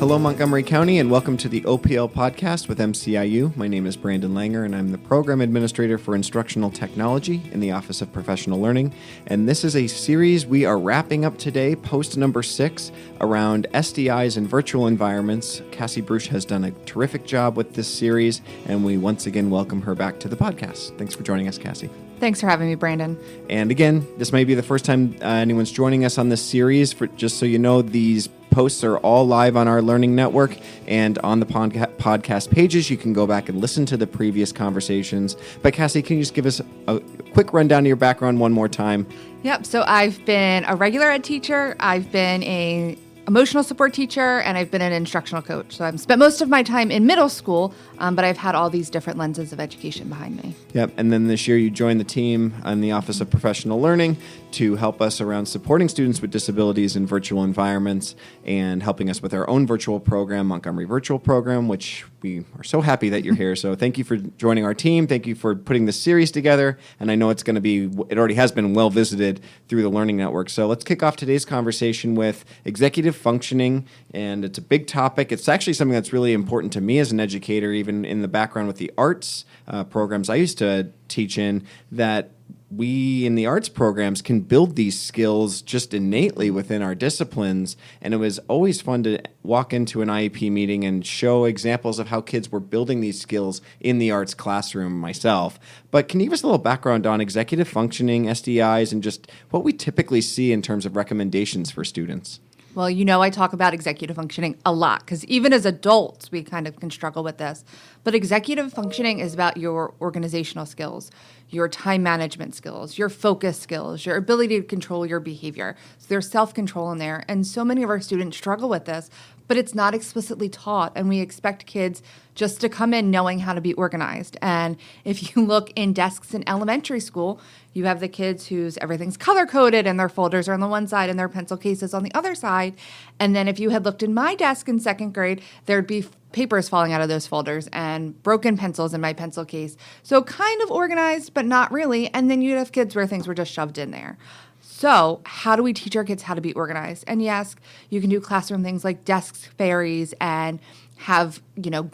Hello, Montgomery County, and welcome to the OPL podcast with MCIU. My name is Brandon Langer, and I'm the Program Administrator for Instructional Technology in the Office of Professional Learning. And this is a series we are wrapping up today, post number 6, around SDIs in virtual environments. Cassie Brusch has done a terrific job with this series, and we once again welcome her back to the podcast. Thanks for joining us, Cassie. Thanks for having me, Brandon. And again, this may be the first time anyone's joining us on this series. Just so you know, these posts are all live on our Learning Network and on the podcast pages. You can go back and listen to the previous conversations. But Cassie, can you just give us a quick rundown of your background one more time? Yep. So I've been a regular ed teacher. I've been a emotional support teacher, and I've been an instructional coach. So I've spent most of my time in middle school, but I've had all these different lenses of education behind me. Yep. And then this year you joined the team in the Office of Professional Learning to help us around supporting students with disabilities in virtual environments and helping us with our own virtual program, Montgomery Virtual Program, which we are so happy that you're here. So thank you for joining our team. Thank you for putting this series together. And I know it already has been well visited through the Learning Network. So let's kick off today's conversation with executive functioning. And it's a big topic. It's actually something that's really important to me as an educator, even in the background with the arts programs I used to teach in, that we in the arts programs can build these skills just innately within our disciplines. And it was always fun to walk into an IEP meeting and show examples of how kids were building these skills in the arts classroom myself. But can you give us a little background on executive functioning, SDIs, and just what we typically see in terms of recommendations for students? Well, I talk about executive functioning a lot because even as adults, we kind of can struggle with this. But executive functioning is about your organizational skills, your time management skills, your focus skills, your ability to control your behavior. So there's self-control in there. And so many of our students struggle with this, but it's not explicitly taught. And we expect kids just to come in knowing how to be organized. And if you look in desks in elementary school, you have the kids whose everything's color-coded and their folders are on the one side and their pencil cases on the other side. And then if you had looked in my desk in second grade, there'd be papers falling out of those folders and broken pencils in my pencil case. So kind of organized, but not really. And then you'd have kids where things were just shoved in there. So how do we teach our kids how to be organized? And yes, you can do classroom things like desk fairies and have,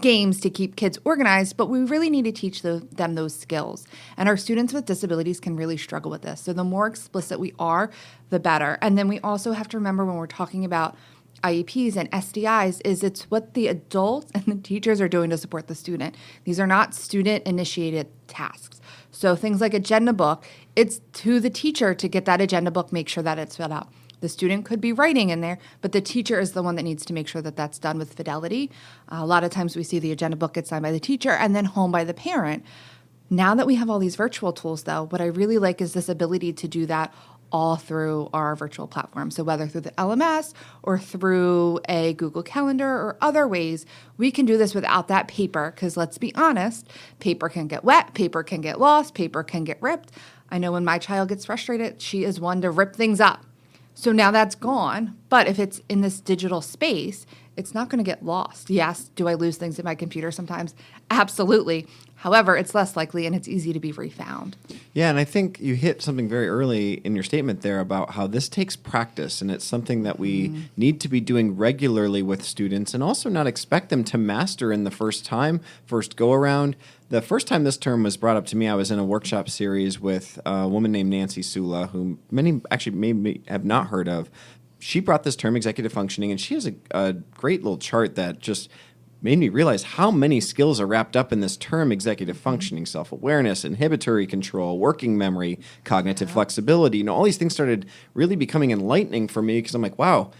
games to keep kids organized, but we really need to teach them those skills. And our students with disabilities can really struggle with this. So the more explicit we are, the better. And then we also have to remember when we're talking about IEPs and SDIs is it's what the adults and the teachers are doing to support the student. These are not student-initiated tasks. So things like agenda book, it's to the teacher to get that agenda book, make sure that it's filled out. The student could be writing in there, but the teacher is the one that needs to make sure that that's done with fidelity. A lot of times we see the agenda book get signed by the teacher and then home by the parent. Now that we have all these virtual tools, though, what I really like is this ability to do that all through our virtual platform. So whether through the LMS or through a Google Calendar or other ways, we can do this without that paper because let's be honest, paper can get wet, paper can get lost, paper can get ripped. I know when my child gets frustrated, she is one to rip things up. So now that's gone, but if it's in this digital space, it's not going to get lost. Yes, do I lose things in my computer sometimes? Absolutely. However, it's less likely and it's easy to be refound. Yeah, and I think you hit something very early in your statement there about how this takes practice, and it's something that we need to be doing regularly with students and also not expect them to master in the first go around. The first time this term was brought up to me, I was in a workshop series with a woman named Nancy Sula, who many actually maybe have not heard of. She brought this term, executive functioning, and she has a great little chart that just made me realize how many skills are wrapped up in this term, executive functioning: self-awareness, inhibitory control, working memory, cognitive flexibility. All these things started really becoming enlightening for me because I'm like, wow,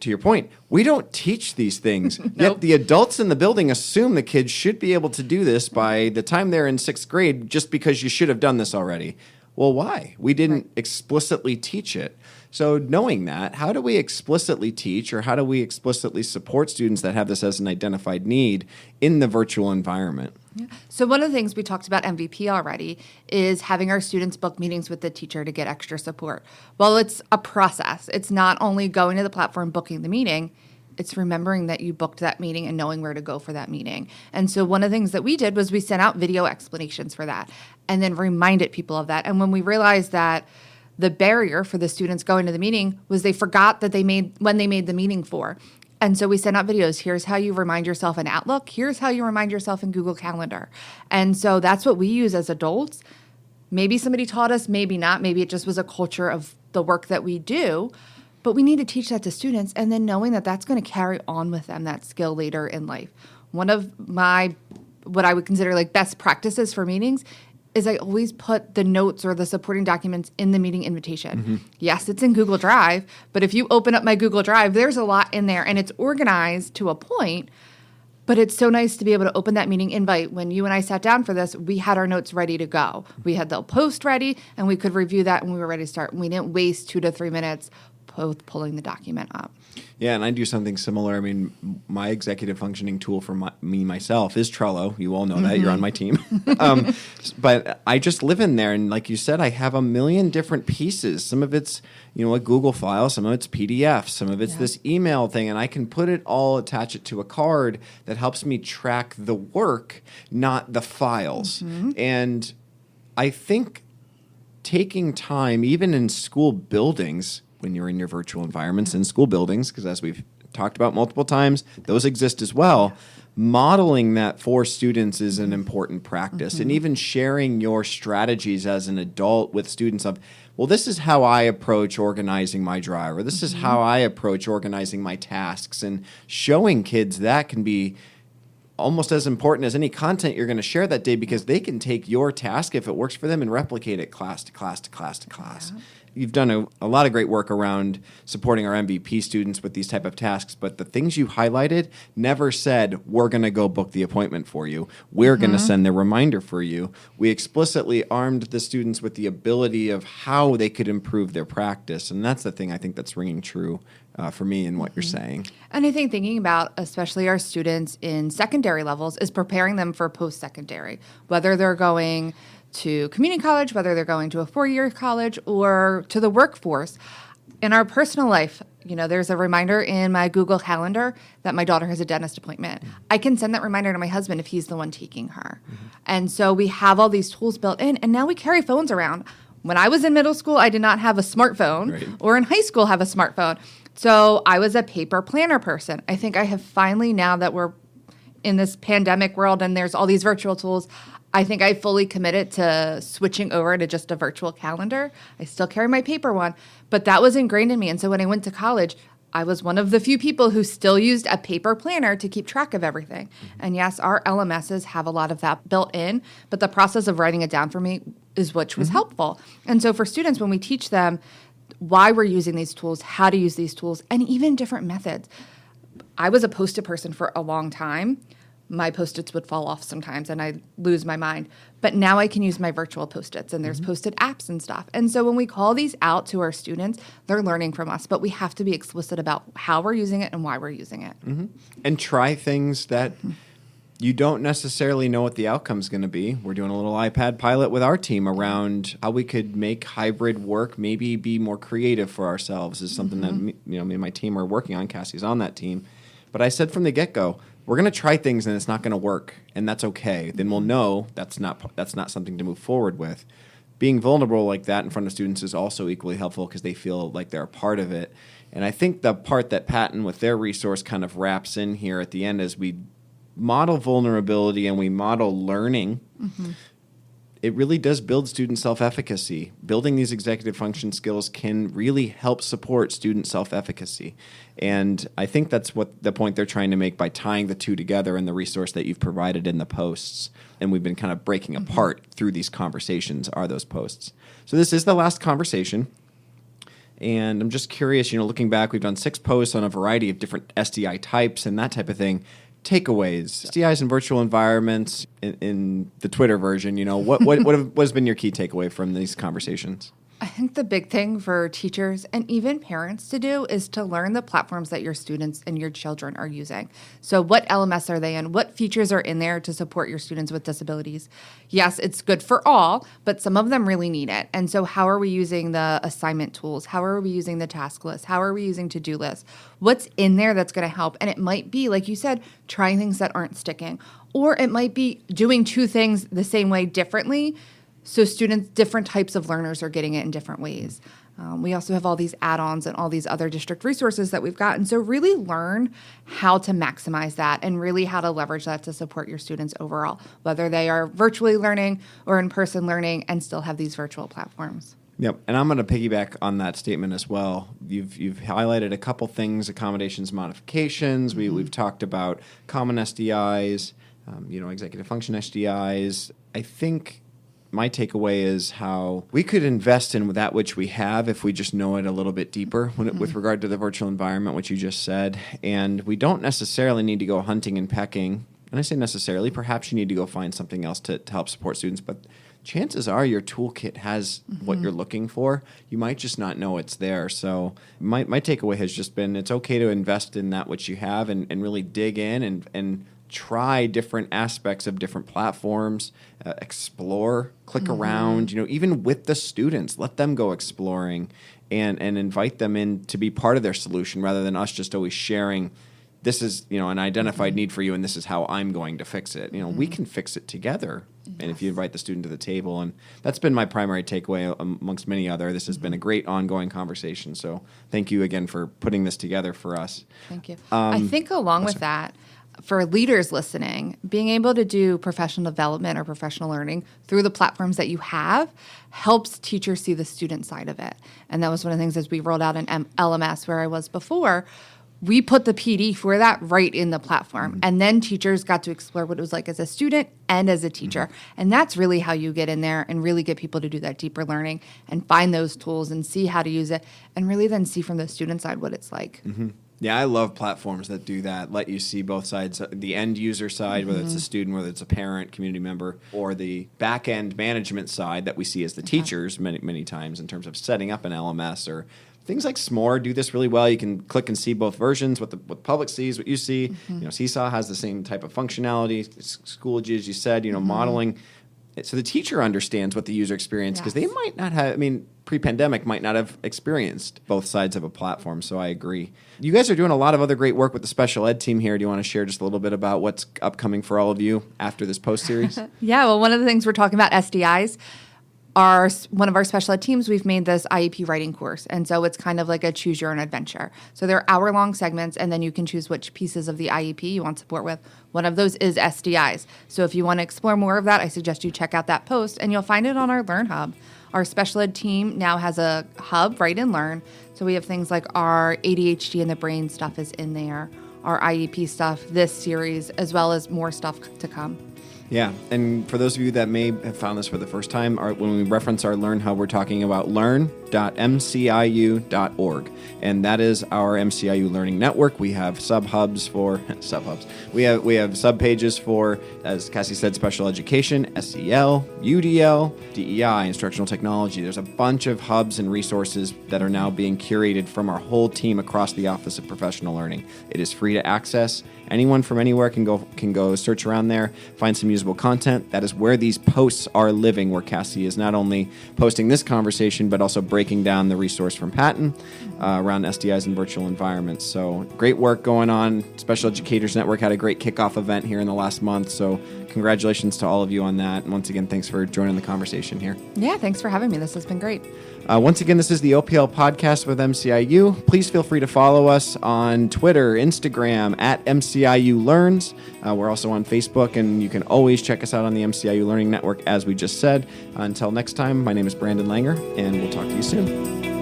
to your point, we don't teach these things. Nope. Yet the adults in the building assume the kids should be able to do this by the time they're in 6th grade just because you should have done this already. Well, why? We didn't explicitly teach it. So knowing that, how do we explicitly teach or how do we explicitly support students that have this as an identified need in the virtual environment? Yeah. So one of the things we talked about MVP already is having our students book meetings with the teacher to get extra support. Well, it's a process. It's not only going to the platform, booking the meeting. It's remembering that you booked that meeting and knowing where to go for that meeting. And so one of the things that we did was we sent out video explanations for that and then reminded people of that. And when we realized that the barrier for the students going to the meeting was they forgot that when they made the meeting for. And so we send out videos. Here's how you remind yourself in Outlook. Here's how you remind yourself in Google Calendar. And so that's what we use as adults. Maybe somebody taught us, maybe not. Maybe it just was a culture of the work that we do. But we need to teach that to students, and then knowing that that's going to carry on with them, that skill later in life. One of my, what I would consider like best practices for meetings is I always put the notes or the supporting documents in the meeting invitation. Mm-hmm. Yes, it's in Google Drive, but if you open up my Google Drive, there's a lot in there, and it's organized to a point. But it's so nice to be able to open that meeting invite. When you and I sat down for this, we had our notes ready to go. We had the post ready, and we could review that, and we were ready to start. We didn't waste 2 to 3 minutes both pulling the document up. Yeah, and I do something similar. I mean, my executive functioning tool for myself is Trello. You all know that. You're on my team. But I just live in there. And like you said, I have a million different pieces. Some of it's, a Google file. Some of it's PDF. Some of it's this email thing. And I can put it all, attach it to a card that helps me track the work, not the files. Mm-hmm. And I think taking time, even in school buildings, when you're in your virtual environments in school buildings, because as we've talked about multiple times, those exist as well. Modeling that for students is an important practice. Mm-hmm. And even sharing your strategies as an adult with students of, well, this is how I approach organizing my drive, or this is how I approach organizing my tasks. And showing kids that can be almost as important as any content you're going to share that day, because they can take your task, if it works for them, and replicate it class to class to class to class. Yeah. You've done a lot of great work around supporting our MVP students with these type of tasks, but the things you highlighted never said, we're going to go book the appointment for you. We're going to send the reminder for you. We explicitly armed the students with the ability of how they could improve their practice, and that's the thing I think that's ringing true for me in what you're saying. And I think thinking about especially our students in secondary levels is preparing them for post-secondary, whether they're going to community college, whether they're going to a 4-year college or to the workforce. In our personal life, there's a reminder in my Google Calendar that my daughter has a dentist appointment. Mm-hmm. I can send that reminder to my husband if he's the one taking her. Mm-hmm. And so we have all these tools built in, and now we carry phones around. When I was in middle school, I did not have a smartphone, or in high school have a smartphone. So I was a paper planner person. I think I have finally, now that we're in this pandemic world and there's all these virtual tools, I think I fully committed to switching over to just a virtual calendar. I still carry my paper one, but that was ingrained in me. And so when I went to college, I was one of the few people who still used a paper planner to keep track of everything. And yes, our LMSs have a lot of that built in, but the process of writing it down for me is which was helpful. And so for students, when we teach them why we're using these tools, how to use these tools, and even different methods. I was a Post-it person for a long time. My Post-its would fall off sometimes and I'd lose my mind. But now I can use my virtual Post-its, and there's Post-it apps and stuff. And so when we call these out to our students, they're learning from us, but we have to be explicit about how we're using it and why we're using it. Mm-hmm. And try things that you don't necessarily know what the outcome's going to be. We're doing a little iPad pilot with our team around how we could make hybrid work maybe be more creative for ourselves, is something that me and my team are working on. Cassie's on that team. But I said from the get-go, we're going to try things and it's not going to work, and that's okay. Then we'll know that's not something to move forward with. Being vulnerable like that in front of students is also equally helpful because they feel like they're a part of it. And I think the part that Patton with their resource kind of wraps in here at the end is we model vulnerability and we model learning. It really does build student self-efficacy. Building these executive function skills can really help support student self-efficacy. And I think that's what the point they're trying to make by tying the two together in the resource that you've provided in the posts. And we've been kind of breaking apart through these conversations are those posts. So this is the last conversation. And I'm just curious, looking back, we've done 6 posts on a variety of different SDI types and that type of thing. Takeaways, SDIs in virtual environments, in the Twitter version, what has been your key takeaway from these conversations? I think the big thing for teachers and even parents to do is to learn the platforms that your students and your children are using. So what LMS are they in? What features are in there to support your students with disabilities? Yes, it's good for all, but some of them really need it. And so how are we using the assignment tools? How are we using the task list? How are we using to-do lists? What's in there that's going to help? And it might be, like you said, trying things that aren't sticking. Or it might be doing 2 things the same way differently. So students, different types of learners are getting it in different ways. We also have all these add-ons and all these other district resources that we've got. And so really learn how to maximize that and really how to leverage that to support your students overall, whether they are virtually learning or in-person learning and still have these virtual platforms. Yep, and I'm going to piggyback on that statement as well. You've highlighted a couple things: accommodations, modifications. We've talked about common SDIs, executive function SDIs. I think my takeaway is how we could invest in that which we have if we just know it a little bit deeper with regard to the virtual environment, which you just said. And we don't necessarily need to go hunting and pecking. And I say necessarily, perhaps you need to go find something else to help support students, but chances are your toolkit has what you're looking for. You might just not know it's there. So my takeaway has just been it's okay to invest in that which you have and really dig in and try different aspects of different platforms, explore, click around, even with the students, let them go exploring and invite them in to be part of their solution rather than us just always sharing this is, an identified need for you and this is how I'm going to fix it. We can fix it together. Yes. And if you invite the student to the table, and that's been my primary takeaway amongst many other, this has been a great ongoing conversation. So thank you again for putting this together for us. Thank you. I think along with that, for leaders listening, being able to do professional development or professional learning through the platforms that you have helps teachers see the student side of it. And that was one of the things as we rolled out an LMS where I was before, we put the PD for that right in the platform. And then teachers got to explore what it was like as a student and as a teacher. And that's really how you get in there and really get people to do that deeper learning and find those tools and see how to use it and really then see from the student side what it's like. Yeah, I love platforms that do that, let you see both sides, the end user side, whether it's a student, whether it's a parent, community member, or the back end management side that we see as the teachers many, many times in terms of setting up an LMS or things like S'more do this really well. You can click and see both versions, what the public sees, what you see. Seesaw has the same type of functionality. Schoology, as you said, modeling. So the teacher understands what the user experienced because they might not have, pre-pandemic might not have experienced both sides of a platform. So I agree. You guys are doing a lot of other great work with the special ed team here. Do you want to share just a little bit about what's upcoming for all of you after this post-series? Yeah, well, one of the things we're talking about, SDIs, one of our special ed teams, we've made this IEP writing course. And so it's kind of like a choose your own adventure. So they're hour-long segments, and then you can choose which pieces of the IEP you want support with. One of those is SDIs. So if you want to explore more of that, I suggest you check out that post, and you'll find it on our Learn Hub. Our special ed team now has a hub, Write and Learn. So we have things like our ADHD and the brain stuff is in there, our IEP stuff, this series, as well as more stuff to come. Yeah, and for those of you that may have found this for the first time, when we reference our Learn Hub, we're talking about learn.mciu.org, and that is our MCIU Learning Network. We have sub-hubs for sub-hubs. We have sub-pages for, as Cassie said, special education, SEL, UDL, DEI, instructional technology. There's a bunch of hubs and resources that are now being curated from our whole team across the Office of Professional Learning. It is free to access. Anyone from anywhere can go search around there, find some usable content. That is where these posts are living, where Cassie is not only posting this conversation, but also breaking down the resource from Patton around SDIs and virtual environments. So great work going on. Special Educators Network had a great kickoff event here in the last month. So congratulations to all of you on that. And once again, thanks for joining the conversation here. Yeah, thanks for having me. This has been great. Once again, this is the OPL podcast with MCIU. Please feel free to follow us on Twitter, Instagram, at MCIU Learns. We're also on Facebook, and you can always check us out on the MCIU Learning Network, as we just said. Until next time, my name is Brandon Langer, and we'll talk to you soon.